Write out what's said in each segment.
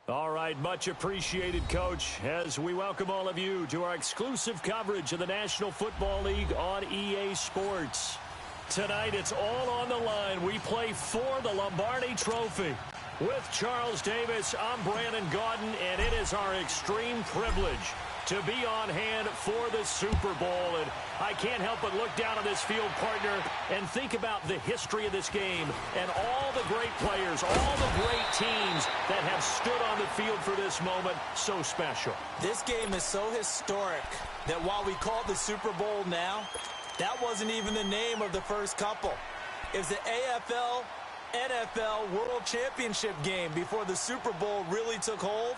All right, much appreciated, Coach, as we welcome all of you to our exclusive coverage of the National Football League on EA Sports. Tonight, it's all on the line. We play for the Lombardi Trophy. With Charles Davis, I'm Brandon Gaudin, and it is our extreme privilege to be on hand for the Super Bowl. And I can't help but look down on this field, partner, and think about the history of this game and all the great players, all the great teams that have stood on the field for this moment. So special. This game is so historic that while we call it the Super Bowl now, that wasn't even the name of the first couple. It was the AFL, NFL World Championship game before the Super Bowl really took hold.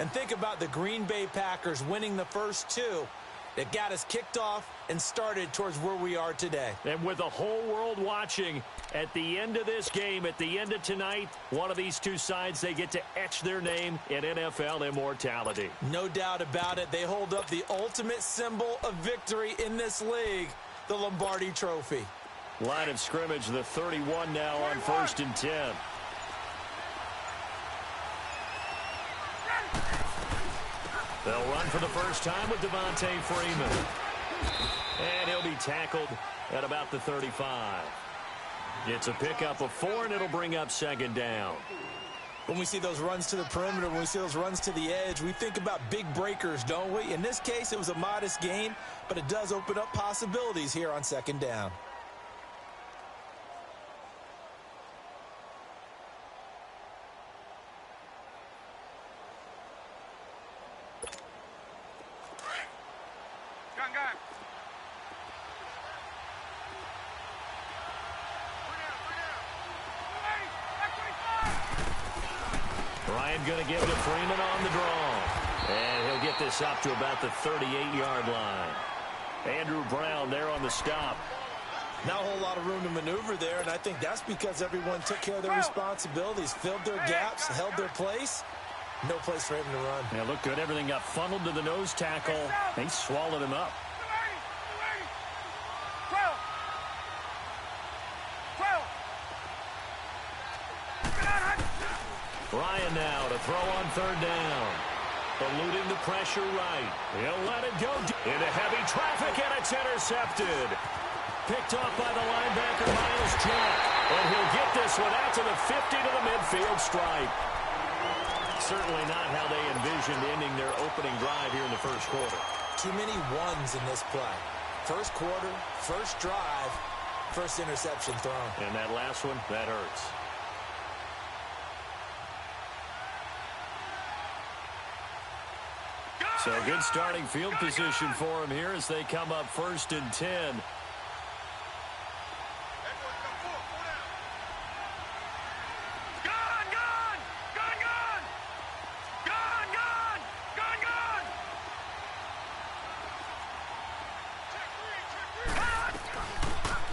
And think about the Green Bay Packers winning the first two that got us kicked off and started towards where we are today. And with the whole world watching, at the end of this game, at the end of tonight, one of these two sides, they get to etch their name in NFL immortality. No doubt about it. They hold up the ultimate symbol of victory in this league, the Lombardi Trophy. Line of scrimmage, the 31 now on 1st and 10. They'll run for the first time with Devontae Freeman. And he'll be tackled at about the 35. It's a pickup of 4, and it'll bring up 2nd down. When we see those runs to the perimeter, when we see those runs to the edge, we think about big breakers, don't we? In this case, it was a modest gain, but it does open up possibilities here on 2nd down. Going to give it to Freeman on the draw. And he'll get this up to about the 38-yard line. Andrew Brown there on the stop. Not a whole lot of room to maneuver there, and I think that's because everyone took care of their responsibilities, filled their gaps, held their place. No place for him to run. Yeah, looked good. Everything got funneled to the nose tackle. They swallowed him up. Ryan now to throw on 3rd down. Eluding the pressure right. He'll let it go into heavy traffic, and it's intercepted. Picked off by the linebacker, Miles Jack. And he'll get this one out to the 50 to the midfield stripe. Certainly not how they envisioned ending their opening drive here in the first quarter. Too many ones in this play. First quarter, first drive, first interception thrown. And that last one, that hurts. So good starting field position for him here as they come up 1st and 10.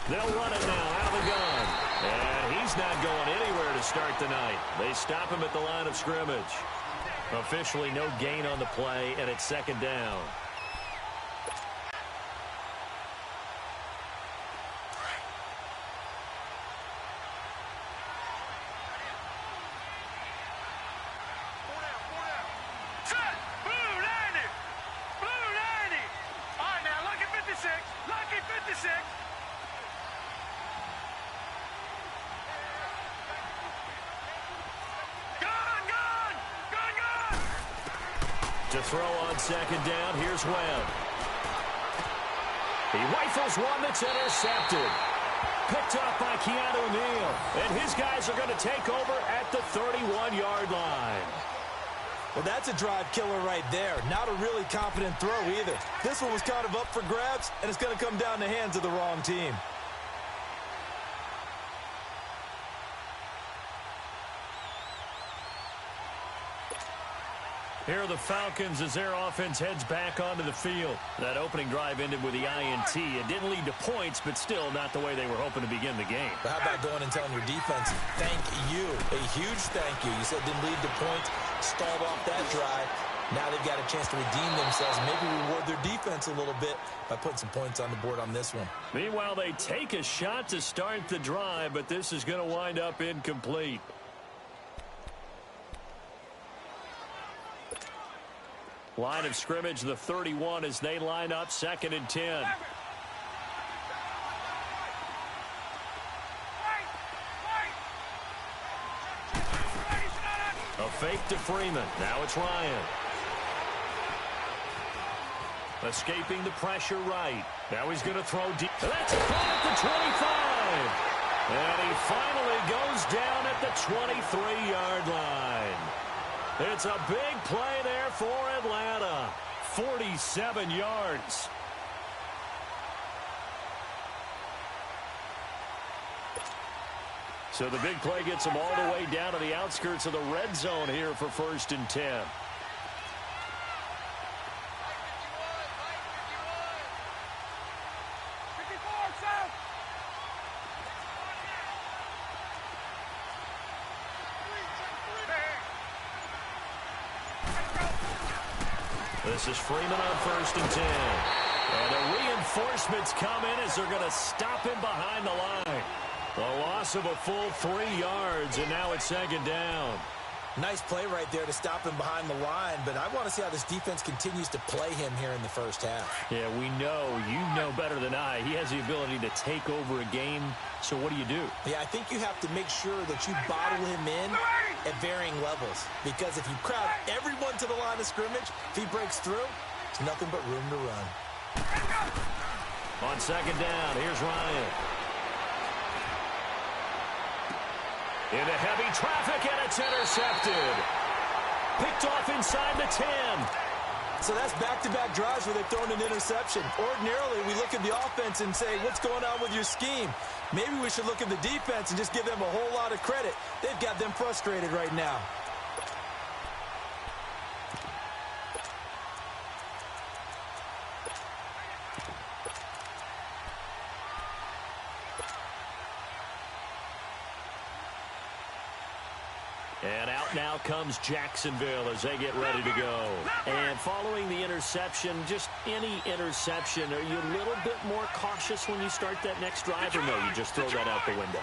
They'll run it now out of the gun. And he's not going anywhere to start the night. They stop him at the line of scrimmage. Officially no gain on the play, and it's 2nd down. To throw on 2nd down, here's Webb. He rifles one that's intercepted. Picked off by Keanu Neal. And his guys are going to take over at the 31-yard line. Well, that's a drive killer right there. Not a really confident throw either. This one was kind of up for grabs, and it's going to come down the hands of the wrong team. Here are the Falcons as their offense heads back onto the field. That opening drive ended with the INT. It didn't lead to points, but still not the way they were hoping to begin the game. But how about going and telling your defense, thank you, a huge thank you. You said it didn't lead to points, stalled off that drive. Now they've got a chance to redeem themselves, maybe reward their defense a little bit by putting some points on the board on this one. Meanwhile, they take a shot to start the drive, but this is going to wind up incomplete. Line of scrimmage, the 31, as they line up 2nd and 10. A fake to Freeman. Now it's Ryan. Escaping the pressure right. Now he's going to throw deep. That's caught at the 25. And he finally goes down at the 23-yard line. It's a big play there for Atlanta. 47 yards. So the big play gets them all the way down to the outskirts of the red zone here for 1st and 10. This is Freeman on 1st and 10. And the reinforcements come in as they're going to stop him behind the line. A loss of a full 3 yards, and now it's 2nd down. Nice play right there to stop him behind the line, but I want to see how this defense continues to play him here in the first half. Yeah, we know. You know better than I. He has the ability to take over a game, so what do you do? Yeah, I think you have to make sure that you bottle him in at varying levels, because if you crowd everyone to the line of scrimmage, if he breaks through, it's nothing but room to run. On 2nd down, here's Ryan. Into heavy traffic, and it's intercepted. Picked off inside the 10. So that's back-to-back drives where they've thrown an interception. Ordinarily, we look at the offense and say, what's going on with your scheme? Maybe we should look at the defense and just give them a whole lot of credit. They've got them frustrated right now. And out now comes Jacksonville as they get ready to go. And following the interception, just any interception, are you a little bit more cautious when you start that next drive, or no, you just throw that out the window?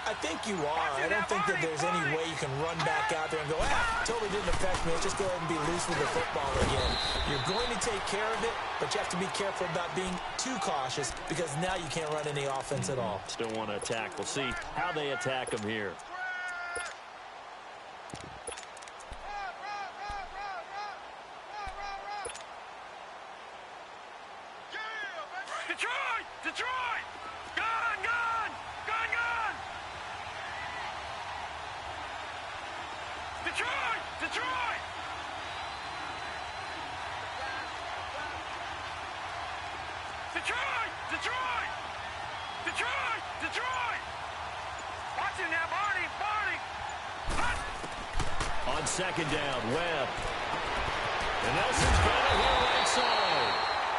I think you are. I don't think that there's any way you can run back out there and go, totally didn't affect me. Let's just go ahead and be loose with the football again. You're going to take care of it, but you have to be careful about being too cautious, because now you can't run any offense at all. Still want to attack. We'll see how they attack them here. Detroit! Gone! Detroit! Detroit! Watch it now, Barney! On 2nd down, Webb. And Nelson's got it here right side.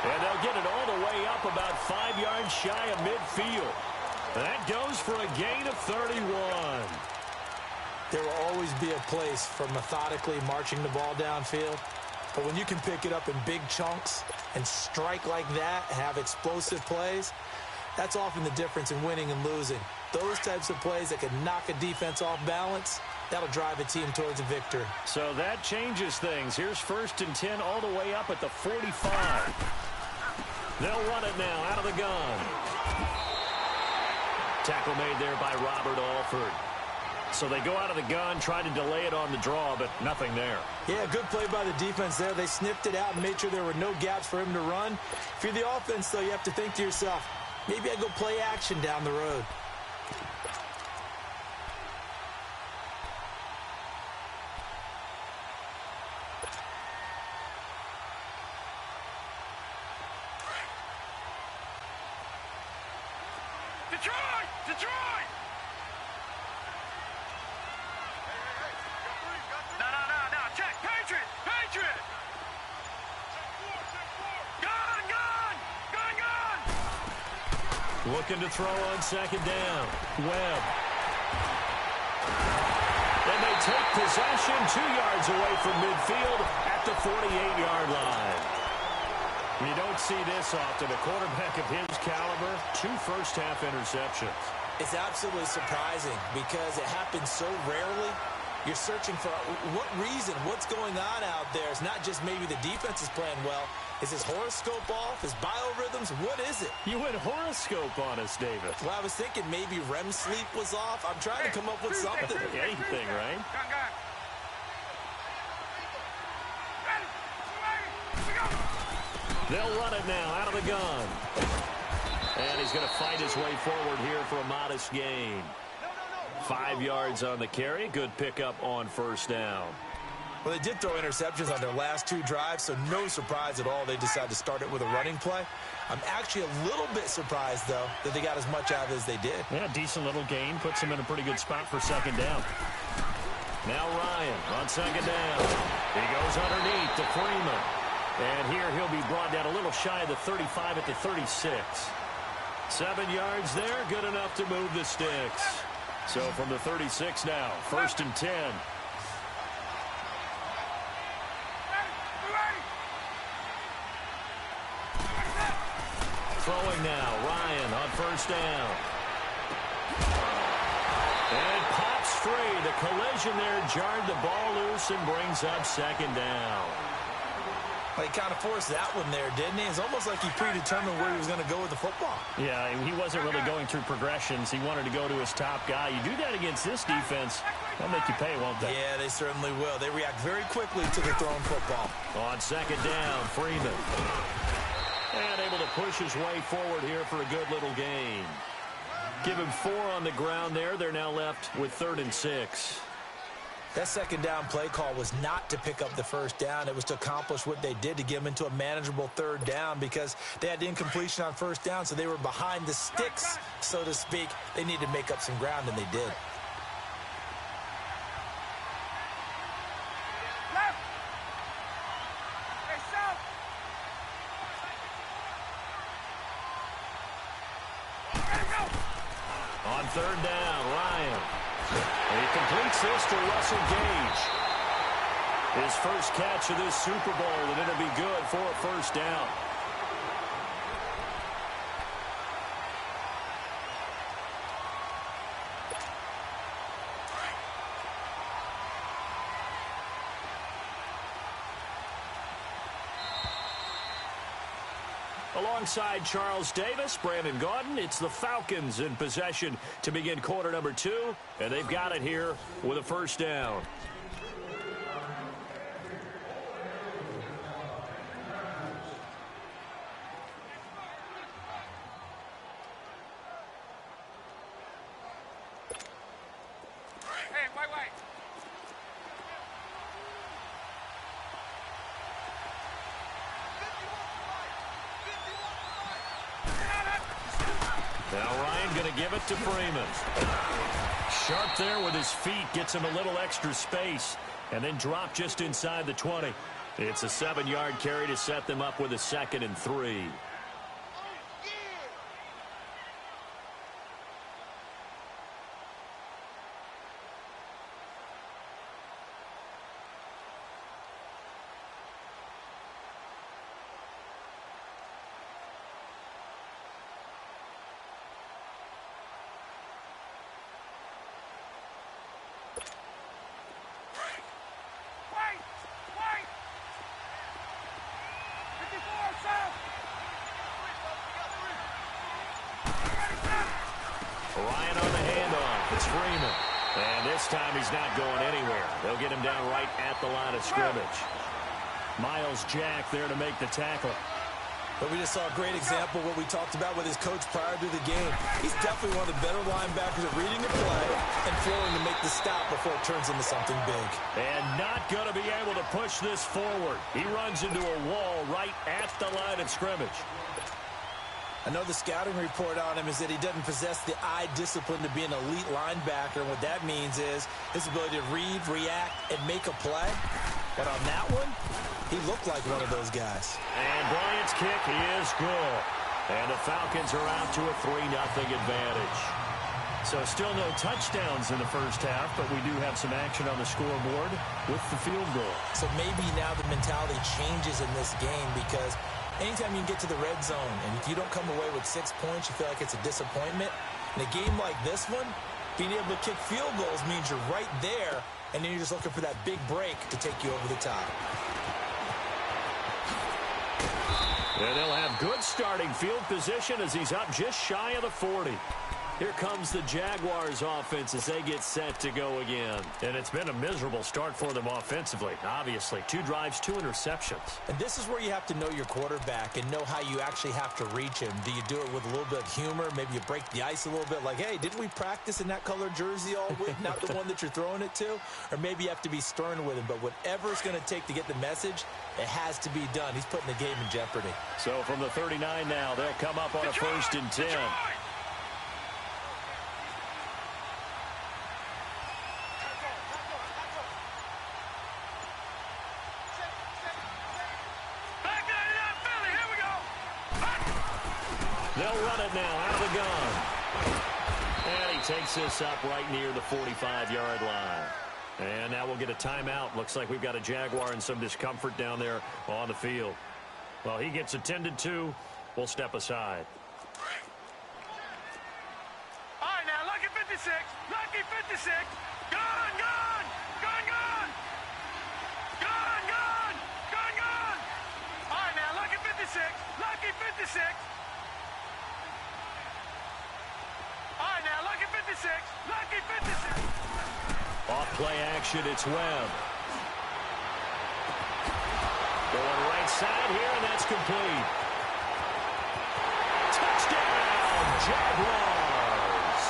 And they'll get it all the way up about 5 yards shy of midfield. That goes for a gain of 31. There will always be a place for methodically marching the ball downfield. But when you can pick it up in big chunks and strike like that, have explosive plays, that's often the difference in winning and losing. Those types of plays that can knock a defense off balance, that'll drive a team towards a victory. So that changes things. Here's 1st and 10 all the way up at the 45. They'll run it now out of the gun. Tackle made there by Robert Alford. So they go out of the gun, try to delay it on the draw, but nothing there. Yeah, good play by the defense there. They sniffed it out and made sure there were no gaps for him to run. If you're the offense, though, you have to think to yourself, maybe I go play action down the road. Detroit! No, check! Patriot! Gone! Looking to throw on 2nd down. Webb. And they take possession 2 yards away from midfield at the 48-yard line. You don't see this often. A quarterback of his caliber, 2 first-half interceptions. It's absolutely surprising because it happens so rarely. You're searching for what reason, what's going on out there. It's not just maybe the defense is playing well. Is his horoscope off? His biorhythms? What is it? You went horoscope on us, David. Well, I was thinking maybe REM sleep was off. I'm trying to come up with something. Anything, right? They'll run it now out of the gun. And he's going to fight his way forward here for a modest gain. 5 yards on the carry. Good pickup on first down. Well, they did throw interceptions on their last 2 drives, so no surprise at all they decided to start it with a running play. I'm actually a little bit surprised, though, that they got as much out of it as they did. Yeah, decent little gain. Puts them in a pretty good spot for second down. Now Ryan on second down. He goes underneath to Freeman. And here he'll be brought down a little shy of the 35 at the 36. 7 yards there, good enough to move the sticks. So from the 36 now, 1st and 10. Throwing now, Ryan on first down. And it pops free. The collision there jarred the ball loose and brings up second down. Well, he kind of forced that one there, didn't he? It's almost like he predetermined where he was going to go with the football. Yeah, he wasn't really going through progressions. He wanted to go to his top guy. You do that against this defense, they'll make you pay, won't they? Yeah, they certainly will. They react very quickly to the thrown football. On second down, Freeman. And able to push his way forward here for a good little gain. Give him 4 on the ground there. They're now left with 3rd and 6. That second down play call was not to pick up the first down. It was to accomplish what they did, to get them into a manageable 3rd down, because they had incompletion on first down, so they were behind the sticks, so to speak. They needed to make up some ground, and they did. Left. Hey, south. Ready, go. On 3rd down, Ryan. He completes this to Russell Gage. His first catch of this Super Bowl, and it'll be good for a first down. Alongside Charles Davis, Brandon Gaudin, it's the Falcons in possession to begin quarter number 2, and they've got it here with a first down. Hey, wait. Now Ryan going to give it to Freeman. Sharp there with his feet, gets him a little extra space, and then drop just inside the 20. It's a 7-yard carry to set them up with a 2nd and 3. Wait. 54 south. Ryan on the handoff. It's Freeman. And this time he's not going anywhere. They'll get him down right at the line of scrimmage. Miles Jack there to make the tackle. But we just saw a great example of what we talked about with his coach prior to the game. He's definitely one of the better linebackers at reading the play and flowing to make the stop before it turns into something big. And not going to be able to push this forward. He runs into a wall right at the line of scrimmage. I know the scouting report on him is that he doesn't possess the eye discipline to be an elite linebacker. And what that means is his ability to read, react, and make a play. But on that one, he looked like one of those guys. And Bryant's kick is good. And the Falcons are out to a 3-0 advantage. So still no touchdowns in the first half, but we do have some action on the scoreboard with the field goal. So maybe now the mentality changes in this game, because anytime you can get to the red zone and if you don't come away with 6 points, you feel like it's a disappointment. In a game like this one, being able to kick field goals means you're right there and then you're just looking for that big break to take you over the top. And they'll have good starting field position as he's up just shy of the 40. Here comes the Jaguars offense as they get set to go again. And it's been a miserable start for them offensively. Obviously, 2 drives, 2 interceptions. And this is where you have to know your quarterback and know how you actually have to reach him. Do you do it with a little bit of humor? Maybe you break the ice a little bit like, hey, didn't we practice in that color jersey all week, not the one that you're throwing it to? Or maybe you have to be stern with him. But whatever it's going to take to get the message, it has to be done. He's putting the game in jeopardy. So from the 39 now, they'll come up on a 1st and 10. They'll run it now out of the gun. And he takes this up right near the 45-yard line. And now we'll get a timeout. Looks like we've got a Jaguar in some discomfort down there on the field. Well, he gets attended to. We'll step aside. All right, now, lucky 56. Lucky 56. Gone, gone. Gone, gone. Gone, gone. Gone, gone. All right, now, lucky 56. Lucky 56. All right, now, lucky 56. Lucky 56. Off play action, it's Webb. Going right side here, and that's complete. Touchdown, Jaguars.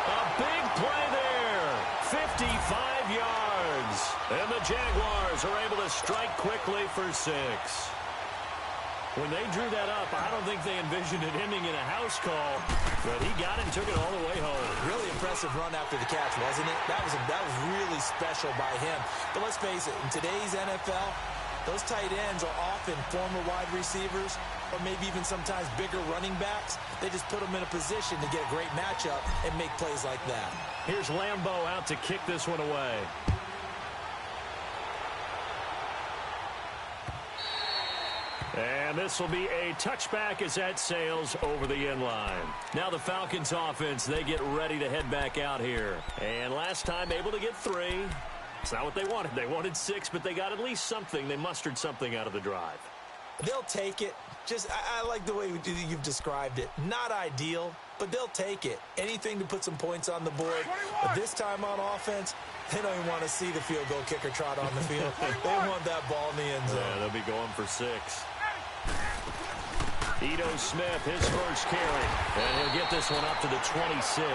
A big play there. 55 yards. And the Jaguars are able to strike quickly for 6. When they drew that up, I don't think they envisioned it ending in a house call, but he got it and took it all the way home. Really impressive run after the catch, wasn't it? That was really special by him. But let's face it, in today's NFL, those tight ends are often former wide receivers or maybe even sometimes bigger running backs. They just put them in a position to get a great matchup and make plays like that. Here's Lambeau out to kick this one away. And this will be a touchback as that sails over the end line. Now the Falcons offense, they get ready to head back out here. And last time able to get 3. It's not what they wanted. They wanted 6, but they got at least something. They mustered something out of the drive. They'll take it. I like the way you've described it. Not ideal, but they'll take it. Anything to put some points on the board. But this time on offense, they don't even want to see the field goal kicker trot on the field. They want that ball in the end zone. Yeah, they'll be going for 6. Ito Smith, his first carry. And he'll get this one up to the 26.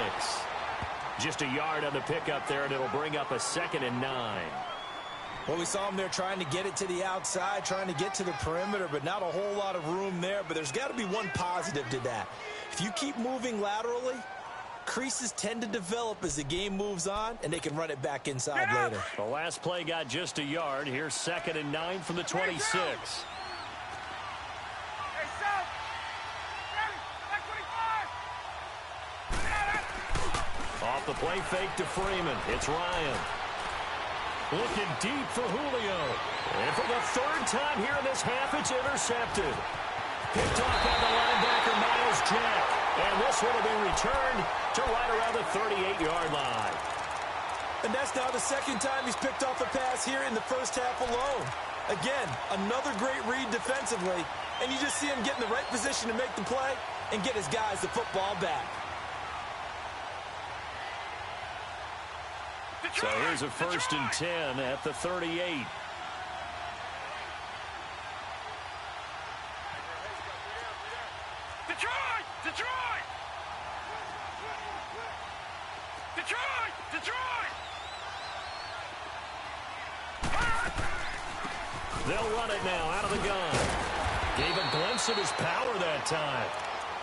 Just a yard on the pickup there, and it'll bring up a 2nd and 9. Well, we saw him there trying to get it to the outside, trying to get to the perimeter, but not a whole lot of room there. But there's got to be one positive to that. If you keep moving laterally, creases tend to develop as the game moves on, and they can run it back inside later. The last play got just a yard. Here's 2nd and 9 from the 26. Hey, South. Ready. Back 25. Off the play fake to Freeman. It's Ryan. Looking deep for Julio. And for the 3rd time here in this half, it's intercepted. Picked off by the linebacker, Miles Jack. And this one will be returned to right around the 38-yard line. And that's now the 2nd time he's picked off a pass here in the first half alone. Again, another great read defensively. And you just see him get in the right position to make the play and get his guys the football back. So here's a 1st and 10 at the 38. Detroit! Detroit! Detroit! Detroit! They'll run it now out of the gun. Gave a glimpse of his power that time.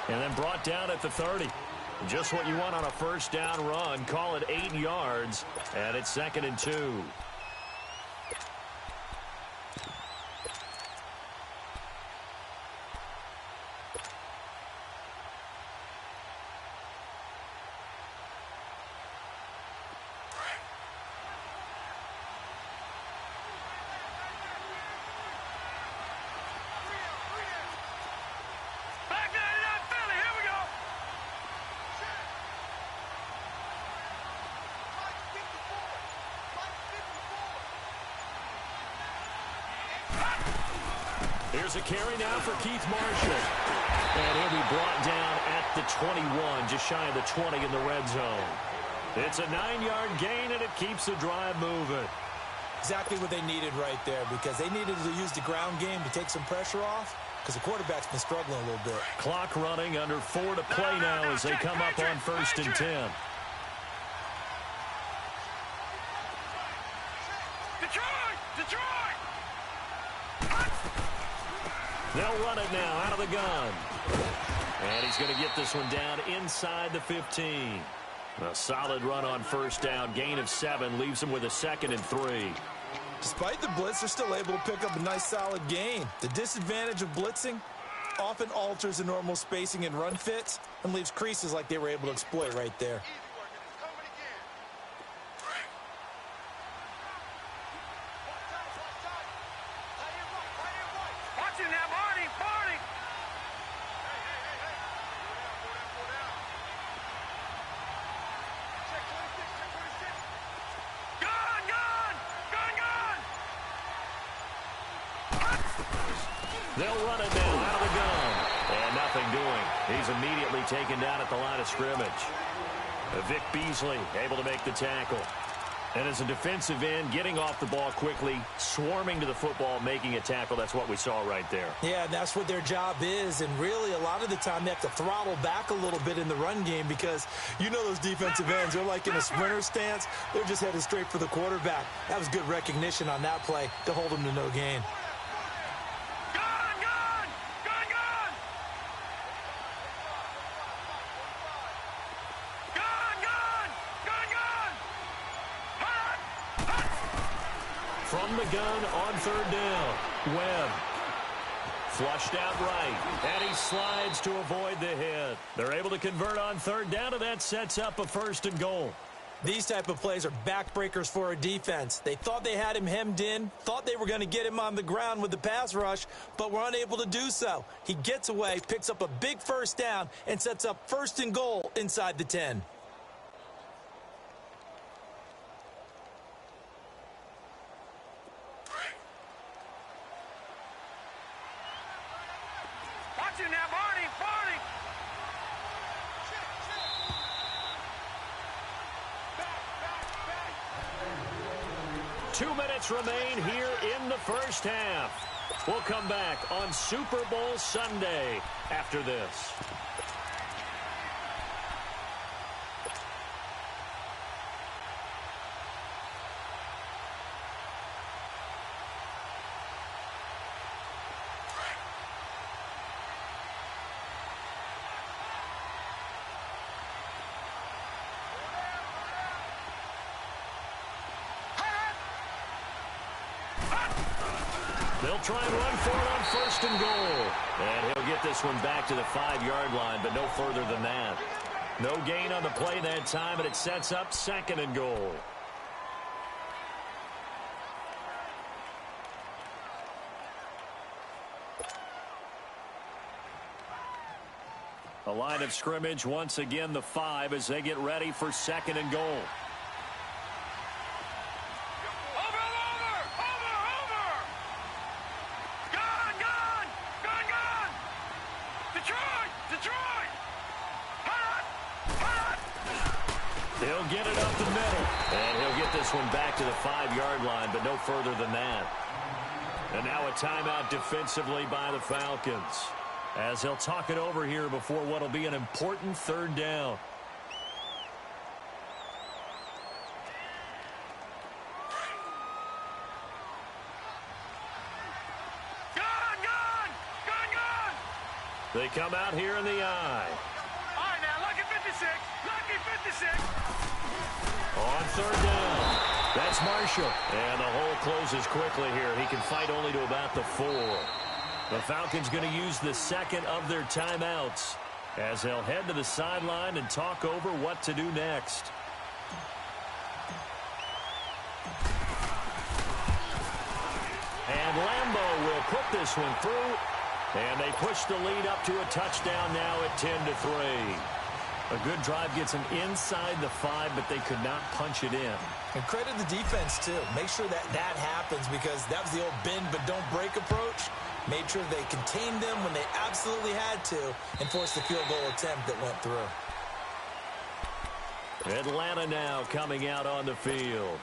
And then brought down at the 30. Just what you want on a 1st down run. Call it 8 yards. And it's 2nd and 2. Here's a carry now for Keith Marshall. And he'll be brought down at the 21, just shy of the 20 in the red zone. It's a 9-yard gain, and it keeps the drive moving. Exactly what they needed right there, because they needed to use the ground game to take some pressure off, because the quarterback's been struggling a little bit. Clock running, under 4 to play now as they come up on 1st and 10. Detroit! They'll run it now out of the gun. And he's going to get this one down inside the 15. A solid run on 1st down. Gain of 7 leaves him with a 2nd and 3. Despite the blitz, they're still able to pick up a nice solid gain. The disadvantage of blitzing often alters the normal spacing and run fits and leaves creases like they were able to exploit right there. They'll run it now out of the gun. And nothing doing. He's immediately taken down at the line of scrimmage. Vic Beasley able to make the tackle. And as a defensive end, getting off the ball quickly, swarming to the football, making a tackle. That's what we saw right there. Yeah, that's what their job is. And really, a lot of the time, they have to throttle back a little bit in the run game because you know those defensive ends, they're like in a sprinter stance. They're just headed straight for the quarterback. That was good recognition on that play to hold them to no gain. From the gun on 3rd down. Webb. Flushed out right. And he slides to avoid the hit. They're able to convert on 3rd down, and that sets up a 1st and goal. These type of plays are backbreakers for a defense. They thought they had him hemmed in, thought they were going to get him on the ground with the pass rush, but were unable to do so. He gets away, picks up a big 1st down, and sets up 1st and goal inside the 10. Now, Barney! 2 minutes remain here in the 1st half. We'll come back on Super Bowl Sunday after this. They'll try and run for it on 1st and goal. And he'll get this one back to the 5-yard line, but no further than that. No gain on the play that time, and it sets up 2nd and goal. A line of scrimmage once again, the 5, as they get ready for 2nd and goal. He'll get it up the middle, and he'll get this one back to the 5-yard line, but no further than that. And now a timeout defensively by the Falcons, as they'll talk it over here before what will be an important 3rd down. They come out here in the eye. All right, now, lucky 56. Lucky 56. On 3rd down. That's Marshall. And the hole closes quickly here. He can fight only to about the 4. The Falcons going to use the 2nd of their timeouts as they'll head to the sideline and talk over what to do next. And Lambeau will put this one through. And they push the lead up to a touchdown now at 10-3. A good drive gets them inside the 5, but they could not punch it in. And credit the defense, too. Make sure that happens, because that was the old bend but don't break approach. made sure they contained them when they absolutely had to, and forced the field goal attempt that went through. Atlanta now coming out on the field.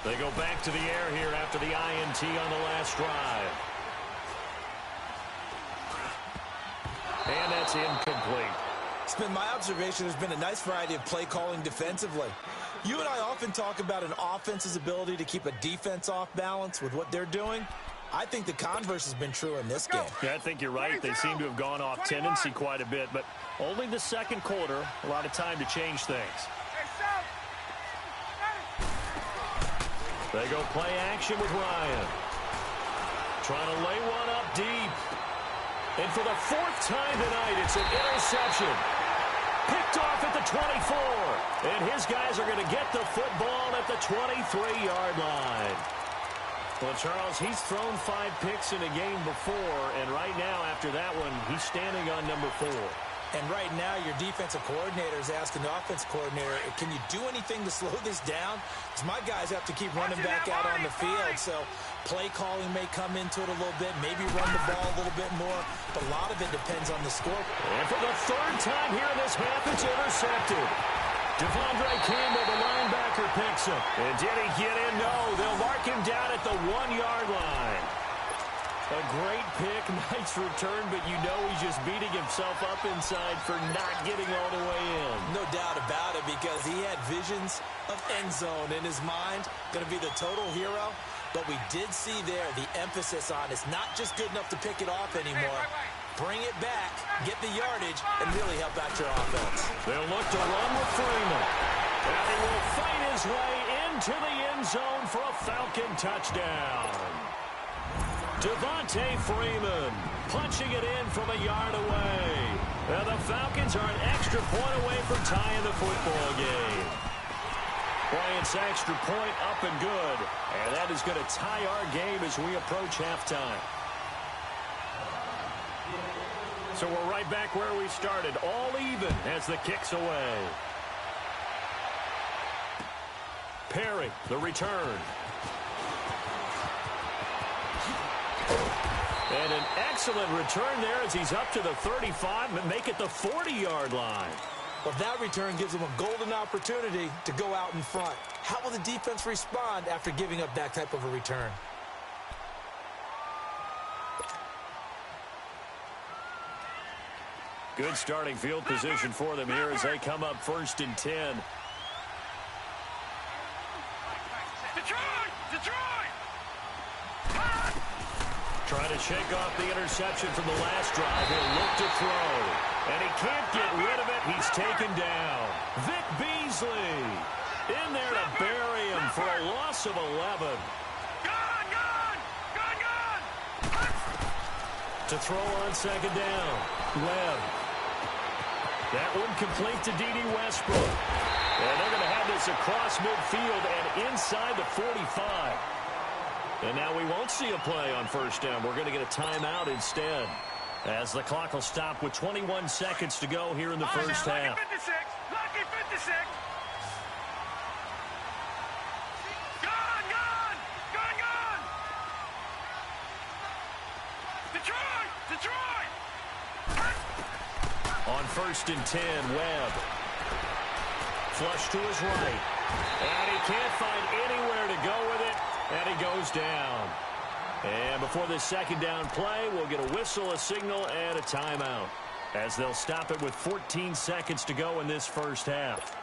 They go back to the air here after the INT on the last drive. And that's incomplete. It's been my observation there's been a nice variety of play calling defensively. You and I often talk about an offense's ability to keep a defense off balance with what they're doing. I think the converse has been true in this game. Yeah, I think you're right. They seem to have gone off tendency quite a bit, but only the second quarter, a lot of time to change things. They go play action with Ryan. Trying to lay one up deep. And for the fourth time tonight, it's an interception. Picked off at the 24. And his guys are going to get the football at the 23-yard line. Well, Charles, he's thrown 5 picks in a game before, and right now, after that one, he's standing on number 4. And right now, your defensive coordinator is asking the offensive coordinator, can you do anything to slow this down? Because my guys have to keep running back out on the field. So play calling may come into it a little bit, maybe run the ball a little bit more. But a lot of it depends on the score. And for the third time here in this half, it's intercepted. Devondre Campbell, the linebacker, picks him. And did he get in? No, they'll mark him down at the 1-yard line. A great pick, nice return, but you know he's just beating himself up inside for not getting all the way in. No doubt about it, because he had visions of end zone in his mind. Going to be the total hero. But we did see there the emphasis on it's not just good enough to pick it off anymore. Bring it back, get the yardage, and really help out your offense. They'll look to run with Freeman. And he will fight his way into the end zone for a Falcon touchdown. Devontae Freeman punching it in from a yard away. And the Falcons are an extra point away from tying the football game. Bryant's extra point up and good. And that is going to tie our game as we approach halftime. So we're right back where we started. All even as the kick's away. Perry, the return. And an excellent return there as he's up to the 35 and make it the 40-yard line. Well, that return gives them a golden opportunity to go out in front. How will the defense respond after giving up that type of a return? Good starting field position for them here as they come up 1st and 10. Trying to shake off the interception from the last drive. He'll look to throw. And he can't get rid of it. He's taken down. Vic Beasley in there to bury him for a loss of 11. To throw on 2nd down. Webb. That one complete to D.D. Westbrook. And they're going to have this across midfield and inside the 45. And now we won't see a play on 1st down. We're going to get a timeout instead, as the clock will stop with 21 seconds to go here in the first half. Lucky 56. Lucky 56. Gone. Detroit. On 1st and 10, Webb. Flush to his right. And he can't find anywhere to go with it. And he goes down. And before this 2nd down play, we'll get a whistle, a signal, and a timeout, as they'll stop it with 14 seconds to go in this first half.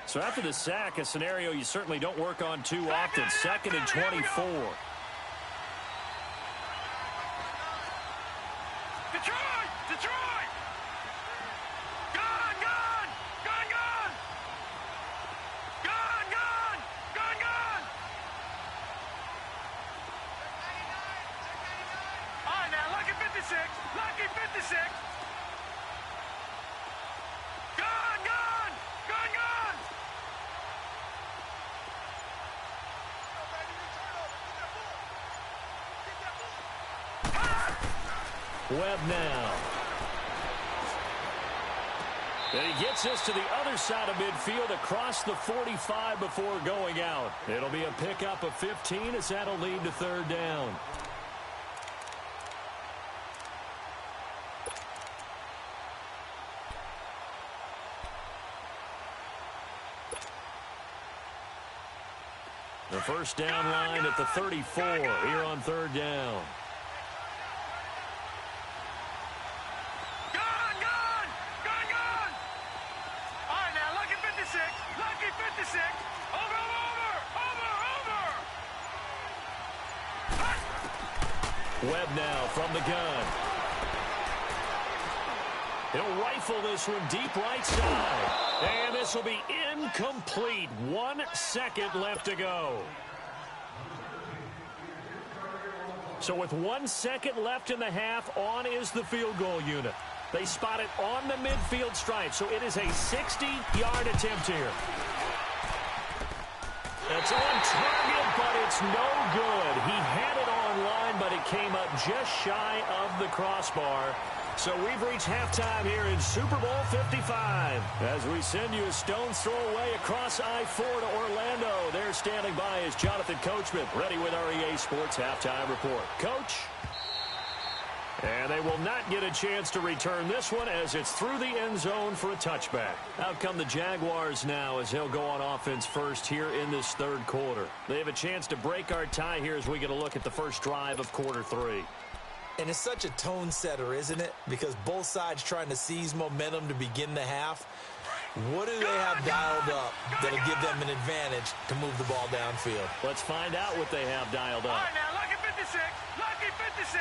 So after the sack, a scenario you certainly don't work on too often. 2nd and 24. Detroit. Webb now. And he gets this to the other side of midfield across the 45 before going out. It'll be a pickup of 15 as that'll lead to third down. The first down line at the 34 here on third down. Webb now from the gun. He'll rifle this one deep right side. And this will be incomplete. 1 second left to go. So with 1 second left in the half, on is the field goal unit. They spot it on the midfield stripe, so it is a 60-yard attempt here. It's on target, but it's no good. He had it on line, but it came up just shy of the crossbar. So we've reached halftime here in Super Bowl 55. As we send you a stone's throw away across I-4 to Orlando. There standing by is Jonathan Coachman, ready with our EA Sports Halftime Report. Coach? And they will not get a chance to return this one as it's through the end zone for a touchback. Out come the Jaguars now as they'll go on offense first here in this third quarter. They have a chance to break our tie here as we get a look at the first drive of quarter 3. And it's such a tone setter, isn't it? Because both sides trying to seize momentum to begin the half. What do they have dialed up that'll give them an advantage to move the ball downfield? Let's find out what they have dialed up. All right, now, lucky 56. Lucky 56.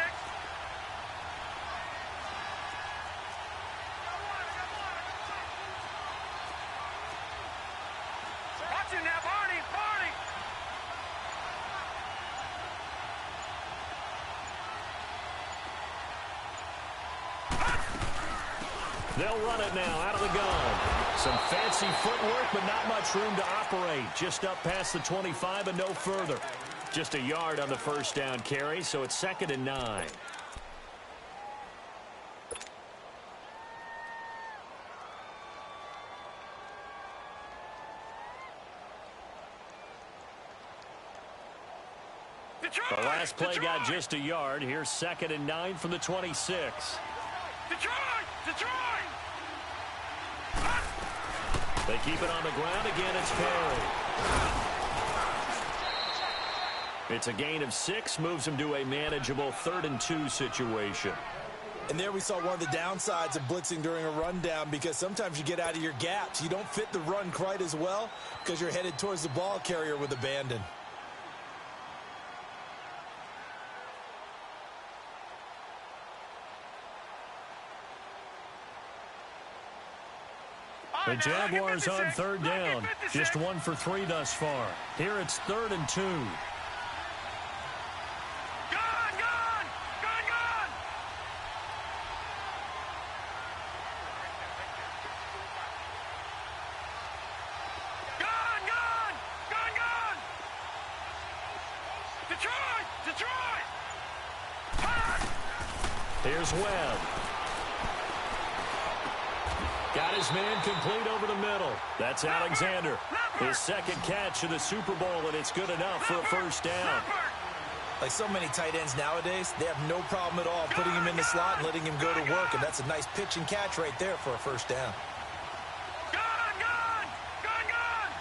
Watch it now, Barney. Barney. They'll run it now out of the gun. Some fancy footwork, but not much room to operate. Just up past the 25 and no further. Just a yard on the first down carry, so it's 2nd and 9. The last play got just a yard. Here's 2nd and 9 from the 26. Detroit! Detroit! They keep it on the ground. Again, it's Perry. It's a gain of 6. Moves them to a manageable 3rd and 2 situation. And there we saw one of the downsides of blitzing during a rundown, because sometimes you get out of your gaps. You don't fit the run quite as well because you're headed towards the ball carrier with abandon. The Jaguars on third down. Just 1 for 3 thus far. Here it's 3rd and 2. Gone! Gone! Gone! Gone! Gone! Gone! Gone! Gone! Detroit! Detroit! Here's Webb. Got his man complete over the middle. That's Alexander. His 2nd catch of the Super Bowl, and it's good enough for a first down. Like so many tight ends nowadays, they have no problem at all putting him in the slot and letting him go to work, and that's a nice pitch and catch right there for a first down. Gone! Gone! Gone! Gone!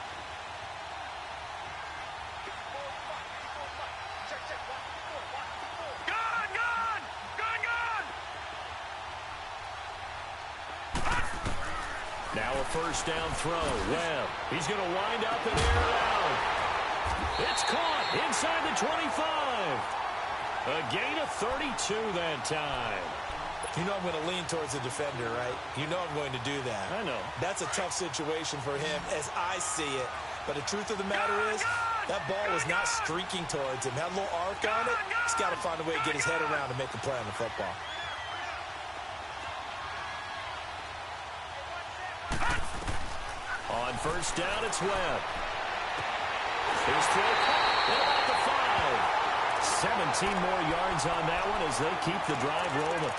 Gone! Gone! Gone! Gone! Now a first down throw. Webb. He's going to wind up and air it out. It's caught inside the 25. A gain of 32 that time. You know I'm going to lean towards the defender, right? You know I'm going to do that. I know. That's a tough situation for him as I see it. But the truth of the matter is, that ball was not streaking towards him. Had a little arc on it. He's got to find a way to get his head around and make a play on the football. On first down, it's Webb. His throw caught at the 5. 17 more yards on that one as they keep the drive rolling.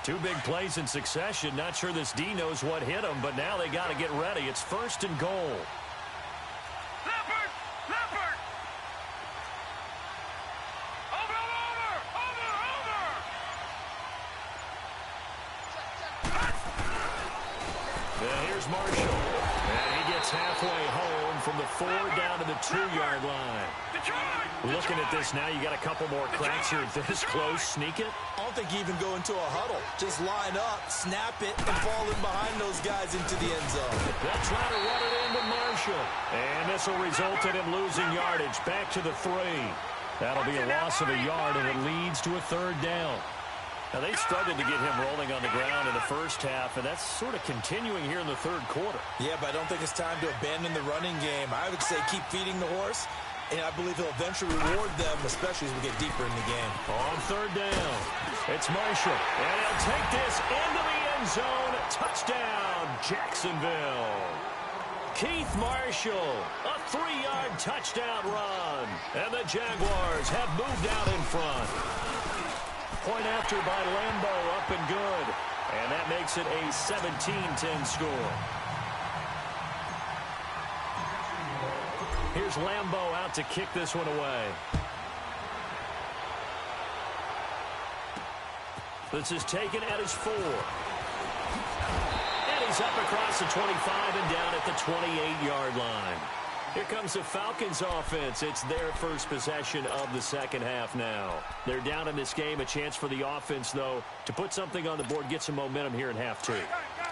Two big plays in succession. Not sure this D knows what hit him, but now they got to get ready. It's 1st and goal. Leopard! Leopard! Over! And here's Marshall. And he gets halfway home from the 4 down to the 2-yard line. Looking at this now, you got a couple more cracks here this close. Sneak it. I don't think you even go into a huddle. Just line up, snap it, and fall in behind those guys into the end zone. They'll try to run it in with Marshall. And this will result in him losing yardage. Back to the 3. That'll be a loss of a yard, and it leads to a 3rd down. Now, they struggled to get him rolling on the ground in the first half, and that's sort of continuing here in the 3rd quarter. Yeah, but I don't think it's time to abandon the running game. I would say keep feeding the horse, and I believe he'll eventually reward them, especially as we get deeper in the game. On 3rd down, it's Marshall, and he'll take this into the end zone. Touchdown, Jacksonville. Keith Marshall, a 3-yard touchdown run, and the Jaguars have moved out in front. Point after by Lambo, up and good. And that makes it a 17-10 score. Here's Lambo out to kick this one away. This is taken at his 4. And he's up across the 25 and down at the 28-yard line. Here comes the Falcons offense. It's their first possession of the second half now. They're down in this game. A chance for the offense, though, to put something on the board, get some momentum here in half 2.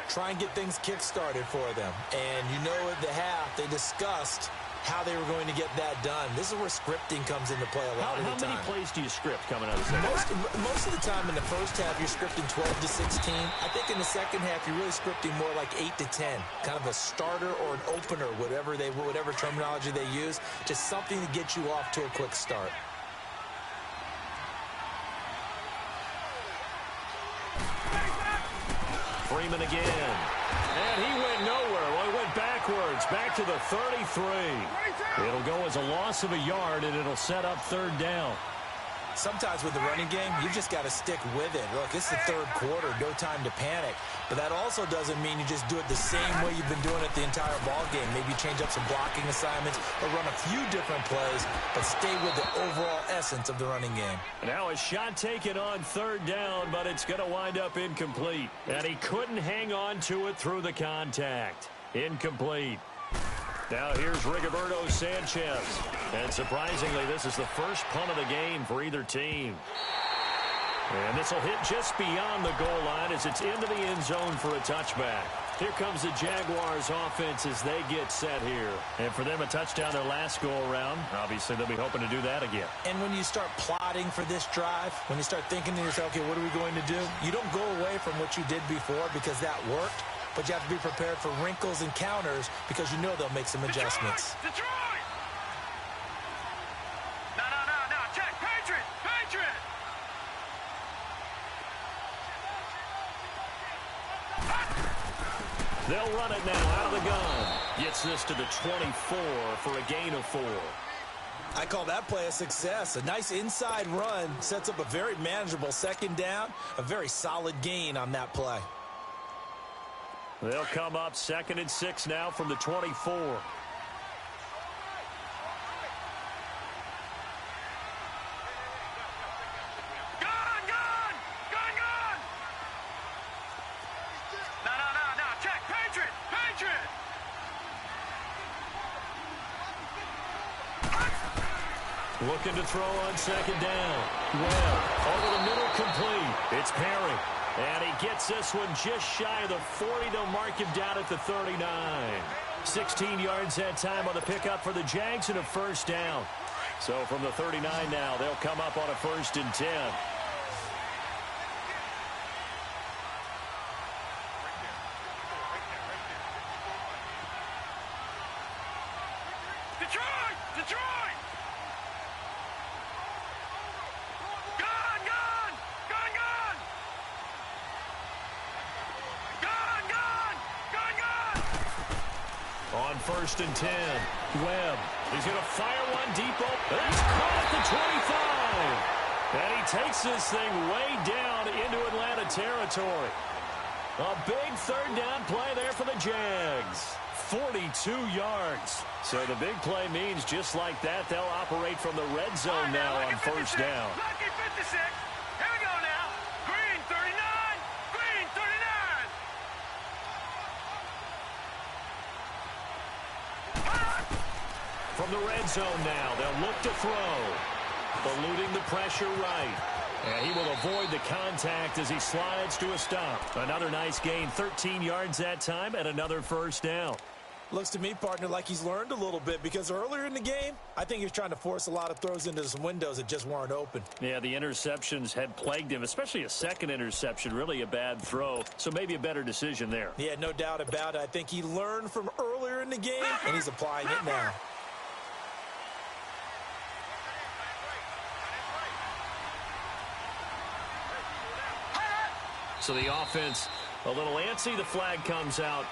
Try and get things kick-started for them. And you know at the half, they discussed how they were going to get that done. This is where scripting comes into play a lot of the time. How many plays do you script coming out of the second half? Most of the time in the first half, you're scripting 12 to 16. I think in the second half, you're really scripting more like 8 to 10. Kind of a starter or an opener, whatever terminology they use. Just something to get you off to a quick start. Freeman again. And he went nowhere. Well, he went backwards. Back to the 33. It'll go as a loss of a yard, and it'll set up 3rd down. Sometimes with the running game, you just got to stick with it. Look, it's the 3rd quarter, no time to panic. But that also doesn't mean you just do it the same way you've been doing it the entire ball game. Maybe change up some blocking assignments or run a few different plays, but stay with the overall essence of the running game. Now a shot taken on 3rd down, but it's going to wind up incomplete. And he couldn't hang on to it through the contact. Incomplete. Now here's Rigoberto Sanchez. And surprisingly, this is the first punt of the game for either team. And this will hit just beyond the goal line as it's into the end zone for a touchback. Here comes the Jaguars offense as they get set here. And for them, a touchdown their last go-around. Obviously, they'll be hoping to do that again. And when you start plotting for this drive, when you start thinking to yourself, okay, what are we going to do? You don't go away from what you did before because that worked. But you have to be prepared for wrinkles and counters because you know they'll make some adjustments. Detroit! No. Check. Patriot! They'll run it now out of the gun. Gets this to the 24 for a gain of 4. I call that play a success. A nice inside run sets up a very manageable 2nd down. A very solid gain on that play. They'll come up 2nd and 6 now from the 24. Gun! No. Check. Patriot! Looking to throw on 2nd down. Well, over the middle, complete. It's Perry. And he gets this one just shy of the 40. They'll mark him down at the 39. 16 yards that time on the pickup for the Jags and a 1st down. So from the 39 now, they'll come up on a 1st and 10. Detroit! On 1st and 10, Webb. He's going to fire one deep. That's caught at the 25. And he takes this thing way down into Atlanta territory. A big third down play there for the Jags. 42 yards. So the big play means just like that, they'll operate from the red zone now on first down. Lucky 56. Here we go now. Green 39. Green 39. From the red zone now, they'll look to throw. Eluding the pressure right. And he will avoid the contact as he slides to a stop. Another nice gain, 13 yards that time, and another first down. Looks to me, partner, like he's learned a little bit because earlier in the game, I think he was trying to force a lot of throws into some windows that just weren't open. Yeah, the interceptions had plagued him, especially a second interception, really a bad throw. So maybe a better decision there. Yeah, no doubt about it. I think he learned from earlier in the game, and he's applying it now. So the offense a little antsy. The flag comes out.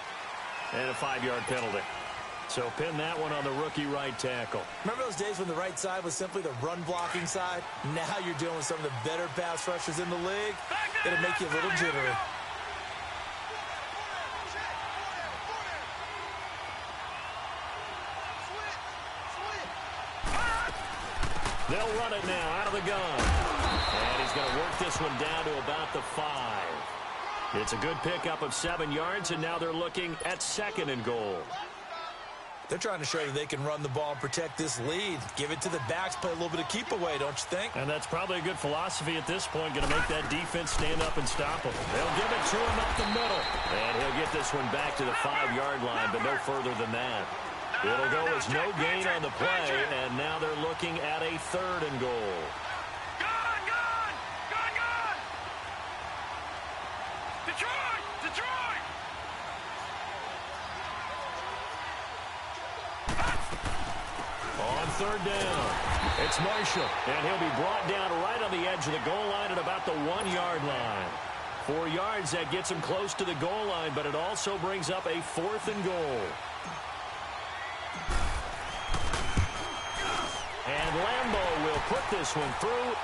And a 5-yard penalty. So pin that one on the rookie right tackle. Remember those days when the right side was simply the run-blocking side? Now you're dealing with some of the better pass rushers in the league. It'll make you a little jittery. They'll run it now out of the gun. And he's going to work this one down to about the 5. It's a good pickup of 7 yards, and now they're looking at 2nd and goal. They're trying to show that they can run the ball and protect this lead. Give it to the backs, play a little bit of keep away, don't you think? And that's probably a good philosophy at this point, going to make that defense stand up and stop them. They'll give it to him up the middle. And he'll get this one back to the 5-yard line, but no further than that. It'll go as no gain on the play, and now they're looking at a 3rd and goal. Detroit! On 3rd down, it's Marshall, and he'll be brought down right on the edge of the goal line at about the 1-yard line. 4 yards, that gets him close to the goal line, but it also brings up a 4th and goal. And Lambeau will put this one through,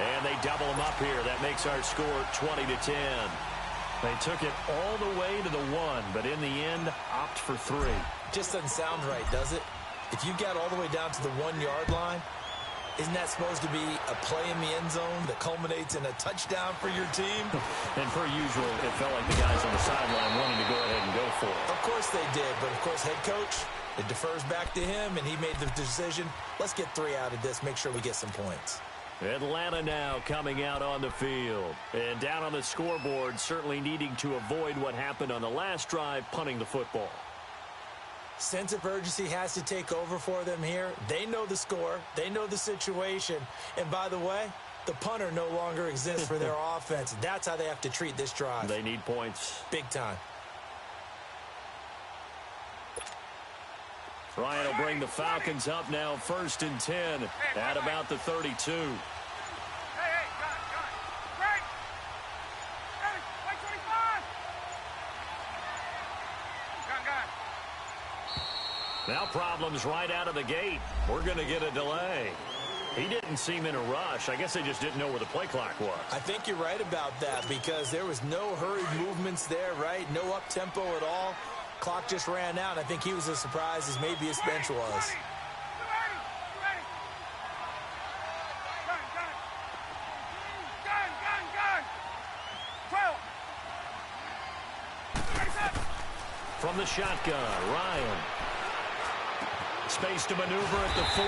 and they double him up here. That makes our score 20-10. They took it all the way to the 1, but in the end, opt for 3. Just doesn't sound right, does it? If you got all the way down to the 1-yard line, isn't that supposed to be a play in the end zone that culminates in a touchdown for your team? And per usual, it felt like the guys on the sideline wanting to go ahead and go for it. Of course they did, but of course head coach, it defers back to him, and he made the decision. Let's get 3 out of this, make sure we get some points. Atlanta now coming out on the field. And down on the scoreboard, certainly needing to avoid what happened on the last drive, punting the football. Sense of urgency has to take over for them here. They know the score. They know the situation. And by the way, the punter no longer exists for their offense. That's how they have to treat this drive. They need points. Big time. Ryan will bring the Falcons up now 1st and 10 at about the 32. Hey, got it. Right. Ready, like 25. Got it. Now problems right out of the gate. We're going to get a delay. He didn't seem in a rush. I guess they just didn't know where the play clock was. I think you're right about that because there was no hurried movements there, right? No up-tempo at all. Clock just ran out. I think he was as surprised as maybe his bench was. Ready. Gun. 12. From the shotgun, Ryan. Space to maneuver at the 40.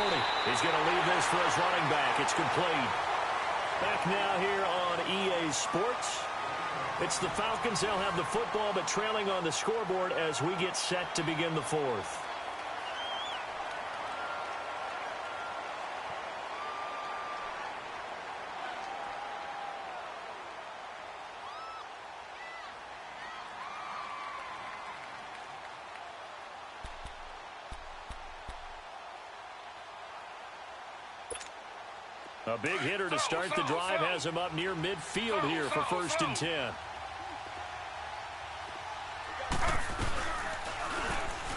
He's going to leave this for his running back. It's complete. Back now here on EA Sports. It's the Falcons. They'll have the football, but trailing on the scoreboard as we get set to begin the 4th. A big hitter to start the drive has him up near midfield here for 1st and 10.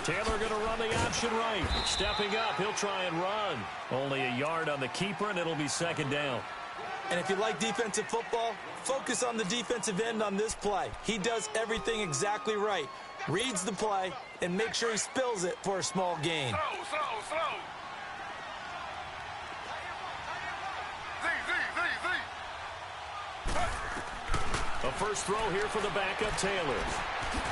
Taylor going to run the option right. Stepping up, he'll try and run. Only a yard on the keeper, and it'll be 2nd down. And if you like defensive football, focus on the defensive end on this play. He does everything exactly right. Reads the play and makes sure he spills it for a small gain. Slow. A first throw here for the backup Taylor.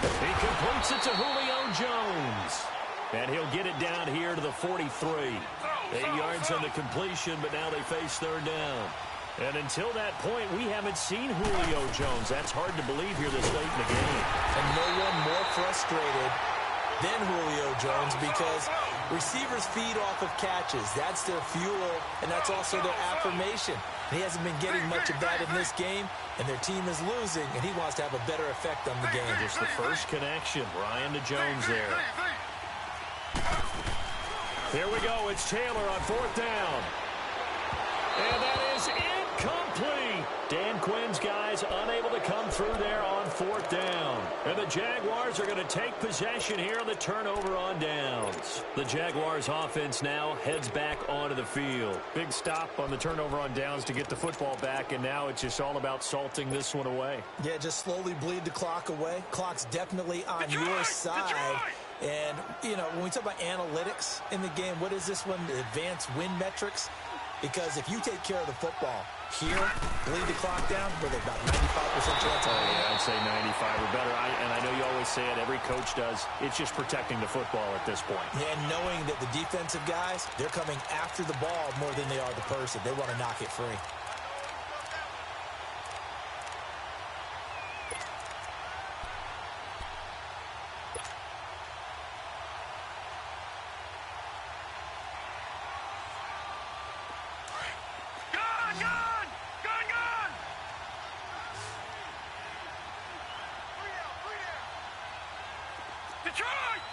He completes it to Julio Jones. And he'll get it down here to the 43. 8 yards on the completion, but now they face third down. And until that point, we haven't seen Julio Jones. That's hard to believe here this late in the game. And no one more frustrated than Julio Jones because receivers feed off of catches. That's their fuel, and that's also their affirmation. He hasn't been getting much of that in this game, and their team is losing, and he wants to have a better effect on the game. Just the first connection, Ryan to Jones there. Here we go. It's Taylor on fourth down. And that is incomplete. Dan Quinn's guys unable to come through there on fourth down. And the Jaguars are going to take possession here on the turnover on downs. The Jaguars offense now heads back onto the field. Big stop on the turnover on downs to get the football back, and now it's just all about salting this one away. Yeah, just slowly bleed the clock away. Clock's definitely on your side. And, you know, when we talk about analytics in the game, what is this one? The advanced win metrics? Because if you take care of the football here, bleed the clock down, with about 95% chance. Oh, yeah, I'd say 95 or better. And I know you always say it, every coach does. It's just protecting the football at this point. Yeah, and knowing that the defensive guys, they're coming after the ball more than they are the person. They want to knock it free.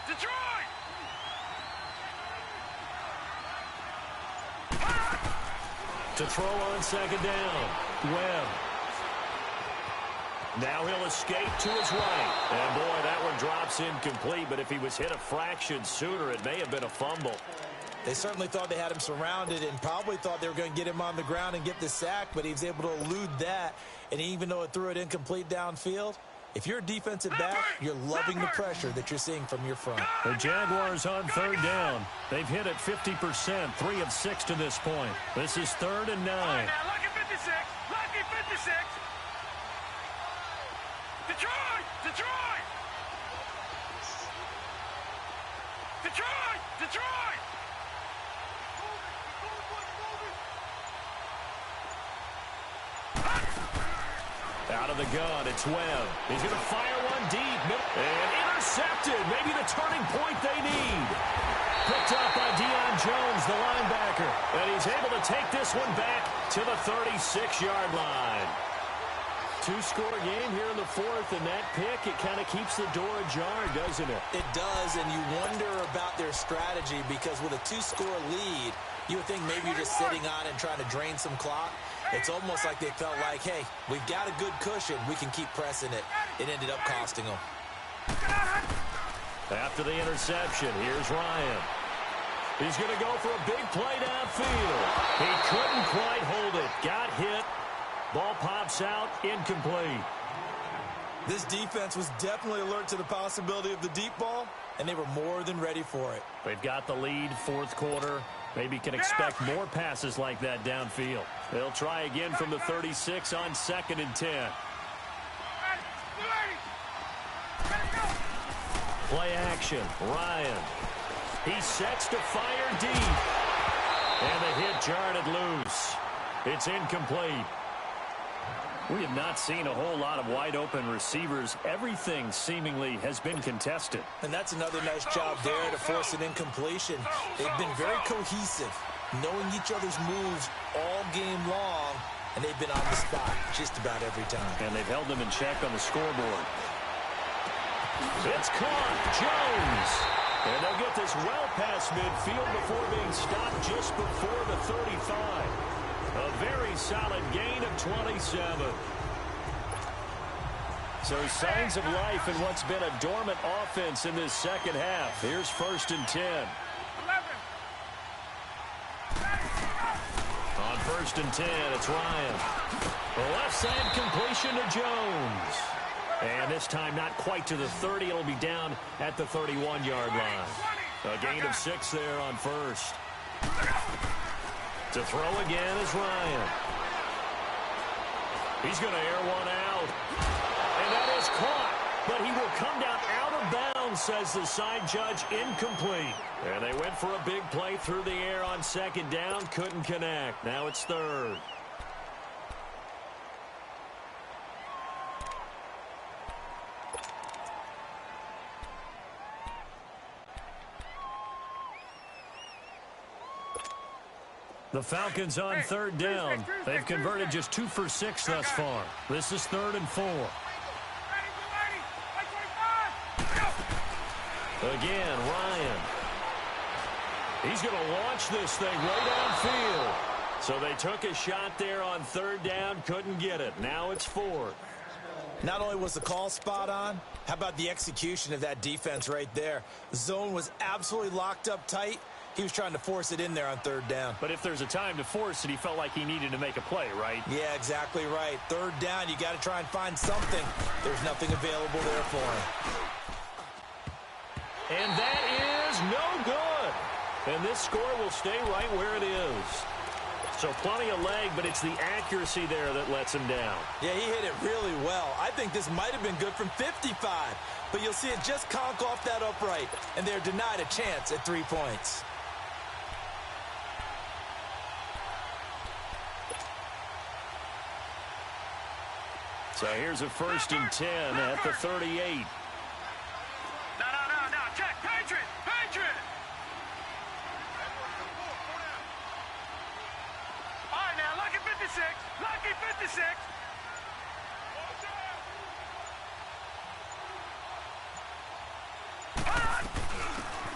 Detroit! To throw on second down, Webb. Now he'll escape to his right. And, boy, that one drops incomplete. But if he was hit a fraction sooner, it may have been a fumble. They certainly thought they had him surrounded and probably thought they were going to get him on the ground and get the sack, but he was able to elude that. And even though it threw it incomplete downfield, if you're a defensive back, you're loving the pressure that you're seeing from your front. The Jaguars on third down. They've hit it 50%, 3 of 6 to this point. This is 3rd and 9. All right, now, lucky 56. Lucky 56. Detroit! Detroit! Detroit! Detroit! Out of the gun, it's Webb. He's going to fire one deep. And intercepted. Maybe the turning point they need. Picked up by Deion Jones, the linebacker. And he's able to take this one back to the 36-yard line. 2-score game here in the 4th, and that pick, it kind of keeps the door ajar, doesn't it? It does, and you wonder about their strategy because with a 2-score lead, you would think maybe you're just sitting on and trying to drain some clock. It's almost like they felt like, hey, we've got a good cushion. We can keep pressing it. It ended up costing them. After the interception, here's Ryan. He's going to go for a big play downfield. He couldn't quite hold it. Got hit. Ball pops out, incomplete. This defense was definitely alert to the possibility of the deep ball, and they were more than ready for it. They've got the lead, 4th quarter. Maybe can expect more passes like that downfield. They'll try again from the 36 on 2nd and 10. Play action, Ryan. He sets to fire deep. And the hit jarred it loose. It's incomplete. We have not seen a whole lot of wide-open receivers. Everything seemingly has been contested. And that's another nice job there to force an incompletion. They've been very cohesive, knowing each other's moves all game long, and they've been on the spot just about every time. And they've held them in check on the scoreboard. It's caught, Jones. And they'll get this well past midfield before being stopped just before the 35. A very solid gain of 27. So signs of life in what's been a dormant offense in this second half. Here's 1st and 10. On 1st and 10, it's Ryan. The left side completion to Jones. And this time not quite to the 30. It'll be down at the 31-yard line. A gain of 6 there on 1st. To throw again is Ryan. He's going to air one out. And that is caught. But he will come down out of bounds, says the side judge, incomplete. And they went for a big play through the air on 2nd down. Couldn't connect. Now it's 3rd. The Falcons on 3rd down. They've converted just 2 for 6 thus far. This is 3rd and 4. Again, Ryan. He's going to launch this thing right downfield. So they took a shot there on 3rd down, couldn't get it. Now it's 4th. Not only was the call spot on, how about the execution of that defense right there? The zone was absolutely locked up tight. He was trying to force it in there on 3rd down. But if there's a time to force it, he felt like he needed to make a play, right? Yeah, exactly right. 3rd down, you got to try and find something. There's nothing available there for him. And that is no good. And this score will stay right where it is. So plenty of leg, but it's the accuracy there that lets him down. Yeah, he hit it really well. I think this might have been good from 55. But you'll see it just conk off that upright. And they're denied a chance at 3 points. So here's a 1st and 10 at the 38. No. Check. Patriot. All right, now, lucky 56. Lucky 56.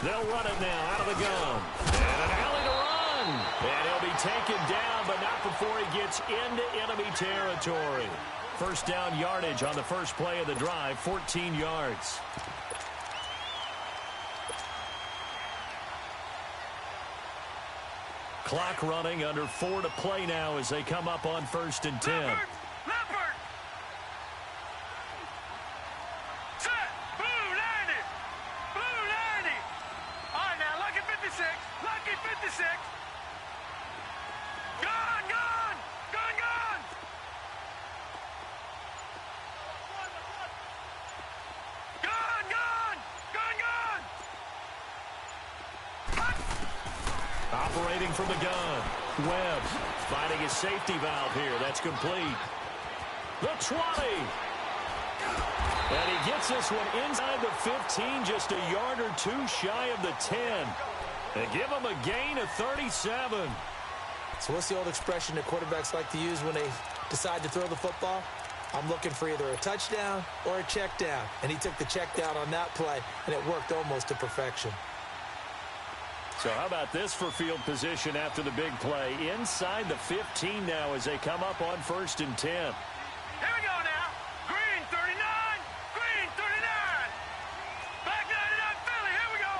They'll run it now out of the gun. And an alley to run. And he'll be taken down, but not before he gets into enemy territory. 1st down yardage on the first play of the drive, 14 yards. Clock running, under 4 to play now as they come up on 1st and 10. Leopard. Set. Blue 90. All right, now, lucky 56. Lucky 56. Gun. Operating from the gun. Webb finding his safety valve here. That's complete. The 20. And he gets this one inside the 15, just a yard or 2 shy of the 10. They give him a gain of 37. So what's the old expression that quarterbacks like to use when they decide to throw the football? I'm looking for either a touchdown or a check down. And he took the check down on that play, and it worked almost to perfection. So how about this for field position after the big play? Inside the 15 now as they come up on 1st and 10. Here we go now. Green 39. Back 99 Philly. Here we go.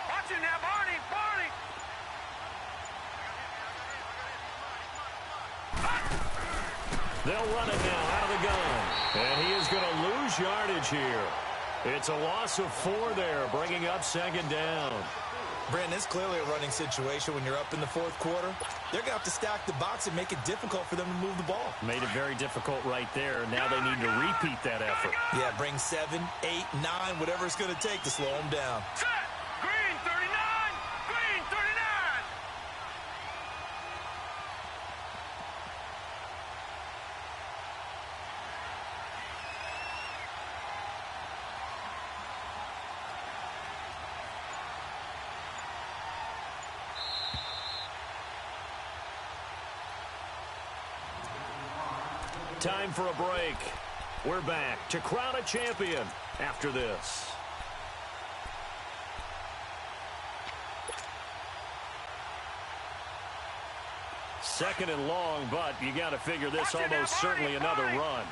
Watch it now, Barney. They'll run it now out of the gun. And he is going to lose yardage here. It's a loss of 4 there, bringing up 2nd down. Brandon, it's clearly a running situation when you're up in the 4th quarter. They're going to have to stack the box and make it difficult for them to move the ball. Made it very difficult right there. Now they need to repeat that effort. Yeah, bring 7, 8, 9, whatever it's going to take to slow them down. Set. Green 39. Time for a break. We're back to crown a champion after this. Second and long, but you got to figure this almost certainly another run.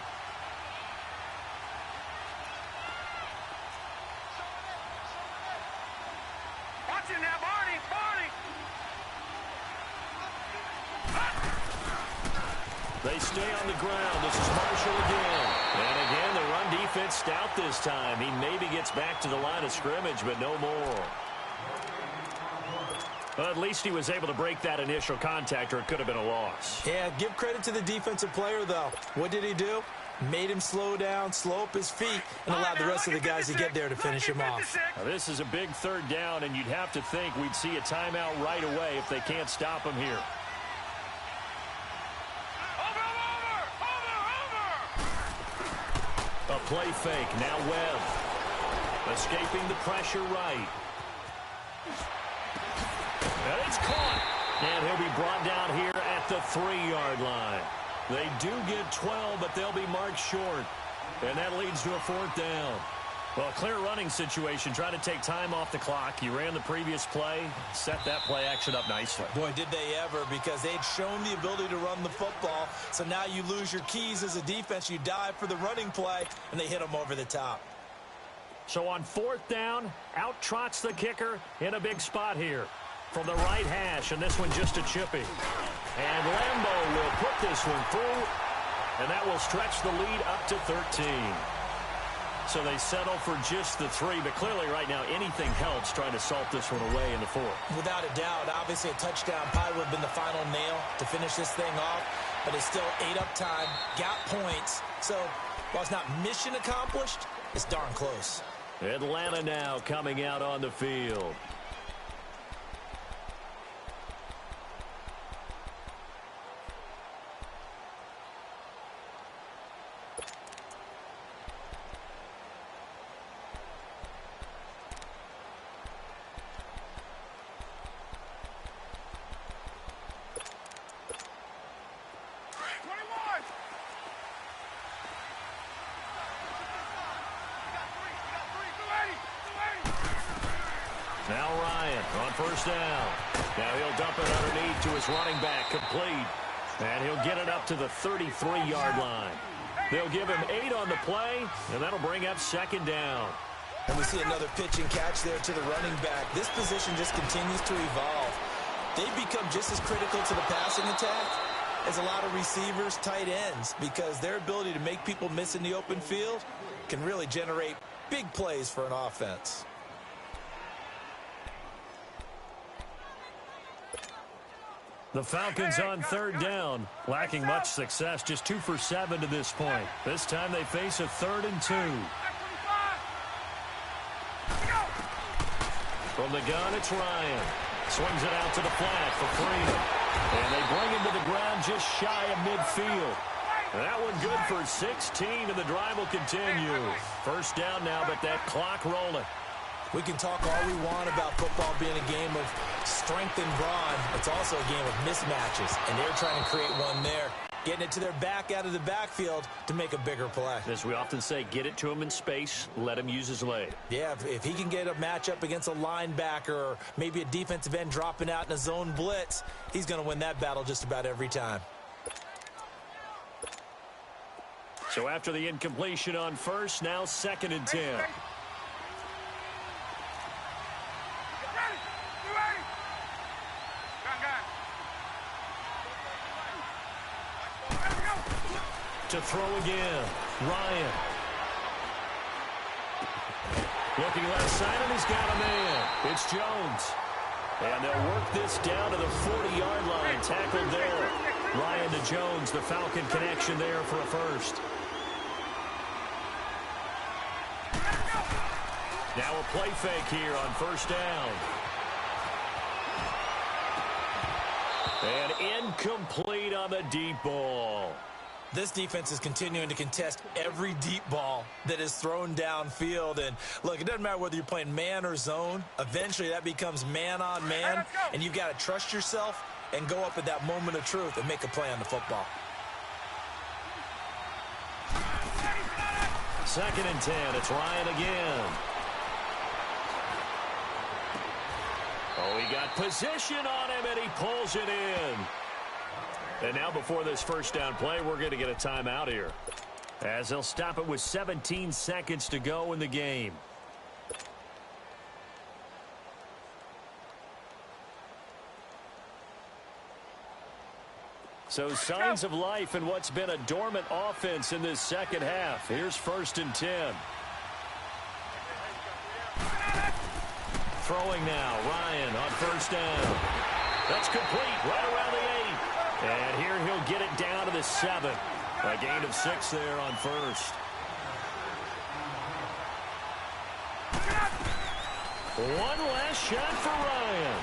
Watch it now, Barney. They stay on the ground. This is Marshall again. And again, the run defense stout this time. He maybe gets back to the line of scrimmage, but no more. Well, at least he was able to break that initial contact, or it could have been a loss. Yeah, give credit to the defensive player, though. What did he do? Made him slow down, slow up his feet, and allowed the rest of the guys to get there to finish him off. Now, this is a big third down, and you'd have to think we'd see a timeout right away if they can't stop him here. A play fake. Now Webb. Escaping the pressure right. And it's caught. And he'll be brought down here at the 3-yard line. They do get 12, but they'll be marked short. And that leads to a 4th down. Well, a clear running situation, trying to take time off the clock. You ran the previous play, set that play action up nicely. Boy, did they ever, because they'd shown the ability to run the football. So now you lose your keys as a defense. You dive for the running play, and they hit them over the top. So on 4th down, out trots the kicker in a big spot here. From the right hash, and this one just a chippy. And Lambeau will put this one through, and that will stretch the lead up to 13. So they settle for just the 3, but clearly right now anything helps trying to salt this one away in the 4th. Without a doubt, obviously a touchdown probably would have been the final nail to finish this thing off, but it's still 8 up time, got points. So while it's not mission accomplished, it's darn close. Atlanta now coming out on the field. Now Ryan on 1st down. Now he'll dump it underneath to his running back, complete. And he'll get it up to the 33-yard line. They'll give him 8 on the play, and that'll bring up 2nd down. And we see another pitch and catch there to the running back. This position just continues to evolve. They become just as critical to the passing attack as a lot of receivers, tight ends, because their ability to make people miss in the open field can really generate big plays for an offense. The Falcons on 3rd down, lacking much success, just 2 for 7 to this point. This time they face a 3rd and 2. From the gun, it's Ryan. Swings it out to the flat for Freeman. And they bring him to the ground just shy of midfield. That one good for 16, and the drive will continue. 1st down now, but that clock rolling. We can talk all we want about football being a game of strength and brawn. It's also a game of mismatches, and they're trying to create one there. Getting it to their back out of the backfield to make a bigger play. As we often say, get it to him in space, let him use his leg. Yeah, if he can get a matchup against a linebacker or maybe a defensive end dropping out in a zone blitz, he's going to win that battle just about every time. So after the incompletion on 1st, now 2nd and 10. To throw again, Ryan. Looking left side, and he's got a man. It's Jones. And they'll work this down to the 40-yard line. Tackled there. Ryan to Jones, the Falcon connection there for a 1st. Now a play fake here on 1st down. And incomplete on the deep ball. This defense is continuing to contest every deep ball that is thrown downfield. And, look, it doesn't matter whether you're playing man or zone. Eventually, that becomes man-on-man, and you've got to trust yourself and go up at that moment of truth and make a play on the football. 2nd and 10. It's Ryan again. Oh, he got position on him, and he pulls it in. And now before this 1st down play, we're going to get a timeout here, as they'll stop it with 17 seconds to go in the game. So signs of life in what's been a dormant offense in this second half. Here's 1st and 10. Throwing now, Ryan on 1st down. That's complete right around the 8. And here he'll get it down to the 7. A gain of 6 there on 1st. One last shot for Ryan.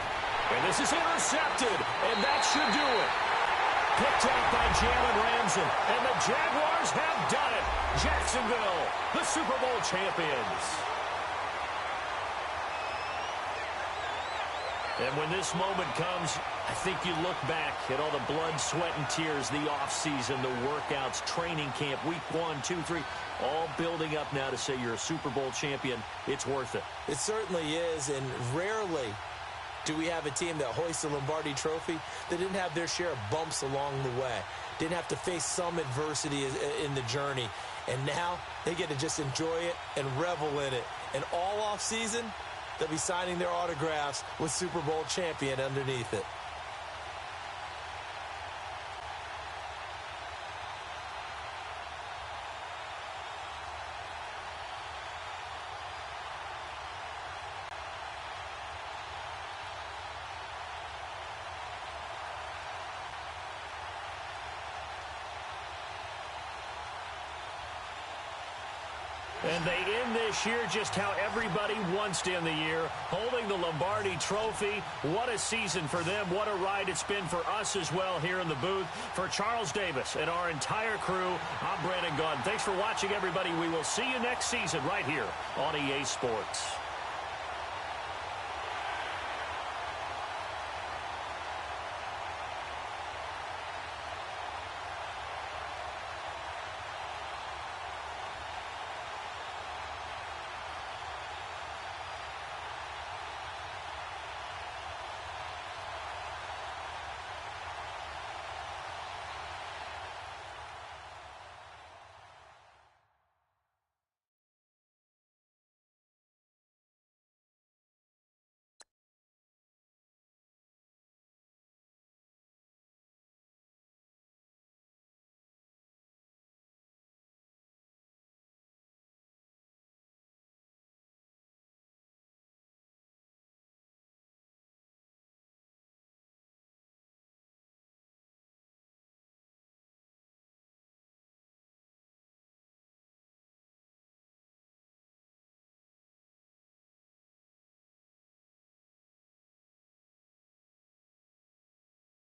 And this is intercepted, and that should do it. Picked out by Jalen Ramsey, and the Jaguars have done it. Jacksonville, the Super Bowl champions. And when this moment comes, I think you look back at all the blood, sweat, and tears, the offseason, the workouts, training camp, week 1, 2, 3, all building up now to say you're a Super Bowl champion. It's worth it. It certainly is, and rarely do we have a team that hoists the Lombardi Trophy that didn't have their share of bumps along the way, didn't have to face some adversity in the journey, and now they get to just enjoy it and revel in it. And all offseason, they'll be signing their autographs with Super Bowl champion underneath it. And they end this year just how everybody wants to end the year, holding the Lombardi Trophy. What a season for them. What a ride it's been for us as well here in the booth. For Charles Davis and our entire crew, I'm Brandon Gunn. Thanks for watching, everybody. We will see you next season right here on EA Sports.